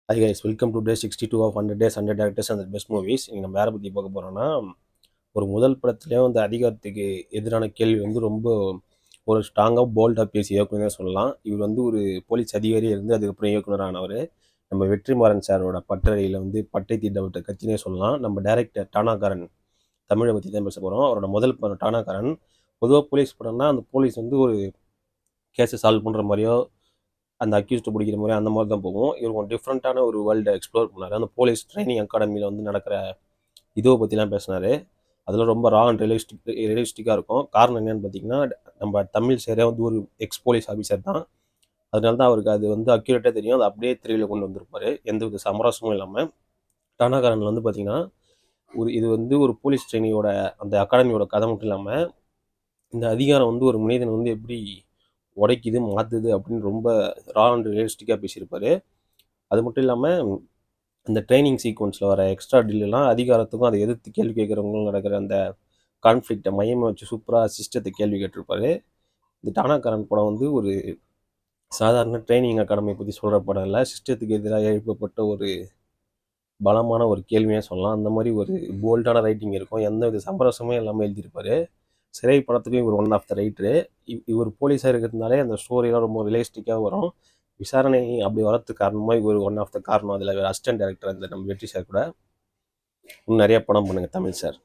Hi guys, welcome to day 62 of 100 days 100 directors and best movies. இங்கே நம்ம யாரை பற்றி பார்க்க போகிறோம்னா, ஒரு முதல் படத்துலேயே வந்து அதிகாரத்துக்கு எதிரான கேள்வி வந்து ரொம்ப ஒரு ஸ்ட்ராங்காக போல்டாக பேசி இயக்குனரே சொல்லலாம். இவர் வந்து ஒரு போலீஸ் அதிகாரியே இருந்து அதுக்கப்புறம் இயக்குனரானவர். நம்ம வெற்றிமாறன் சாரோட பட்டறையில் வந்து பட்டை தீட்டப்பட்ட கட்சினே சொல்லலாம். நம்ம டைரக்டர் டானாகாரன் தமிழை பற்றி தான் பேச போகிறோம். அவரோட முதல் படம் டானாகாரன். பொதுவாக போலீஸ் படம்னா அந்த போலீஸ் வந்து ஒரு கேஸை சால்வ் பண்ணுற மாதிரியோ அந்த அக்யூஸ்ட்டை பிடிக்கிற மாதிரி அந்த மாதிரி தான் போகும். இவர் கொஞ்சம் டிஃப்ரெண்ட்டான ஒரு வேர்ல்டை எக்ஸ்ப்ளோர் பண்ணார். அந்த போலீஸ் ட்ரைனிங் அகாடமியில் வந்து நடக்கிற இதுவை பற்றிலாம் பேசினார். அதில் ரொம்ப ரா அண்ட் ரியலிஸ்டிக்காக இருக்கும். காரணம் என்னென்னு பார்த்தீங்கன்னா, நம்ம தமிழ் சேரே வந்து ஒரு எக்ஸ் போலீஸ் ஆஃபீஸர் தான். அதனால தான் அவருக்கு அது வந்து அக்யூரேட்டாக தெரியும். அது அப்படியே திரையில் கொண்டு வந்திருப்பார், எந்த வித சமரசமும் இல்லாமல். டானாகாரனில் வந்து பார்த்தீங்கன்னா, இது வந்து ஒரு போலீஸ் ட்ரைனிங்கோட அந்த அகாடமியோட கதை மட்டும் இல்லாமல், இந்த அதிகாரம் வந்து ஒரு மனிதனை வந்து எப்படி உடைக்குது மாற்றுது அப்படின்னு ரொம்ப ரா அண்ட் ரியலிஸ்டிக்காக பேசியிருப்பார். அது மட்டும் இல்லாமல் அந்த ட்ரைனிங் சீக்வன்ஸில் வர எக்ஸ்ட்ரா டில்லாம் அதிகாரத்துக்கும் அதை எதிர்த்து கேள்வி கேட்குறவங்களும் நடக்கிற அந்த கான்ஃப்ளிக்டை மையமாக வச்சு சூப்பராக சிஸ்டத்தை கேள்வி கேட்டிருப்பாரு. இந்த டானாகாரன் படம் வந்து ஒரு சாதாரண ட்ரைனிங் அகாடமி பற்றி சொல்கிற படம் இல்லை, சிஸ்டத்துக்கு எதிராக எழுப்பப்பட்ட ஒரு பலமான ஒரு கேள்வியாக சொல்லலாம். அந்த மாதிரி ஒரு போல்டான ரைட்டிங் இருக்கும், எந்த வித சமரசமே எல்லாமே எழுதியிருப்பார். சிறை படத்துக்கும் இவர் ஒன் ஆஃப் த ரைட்டரு. இவர் போலீஸாக இருக்கிறதுனாலே அந்த ஸ்டோரியெலாம் ரொம்ப ரியலிஸ்டிக்காக வரும். விசாரணை அப்படி வரதுக்கு காரணமாக இவர் ஒன் ஆஃப் த காரணம். அதில் அசிஸ்டன்ட் டைரக்டர் அந்த நம்ம வெற்றி சார் கூட இன்னும் நிறைய படம் பண்ணுங்கள் தமிழ் சார்.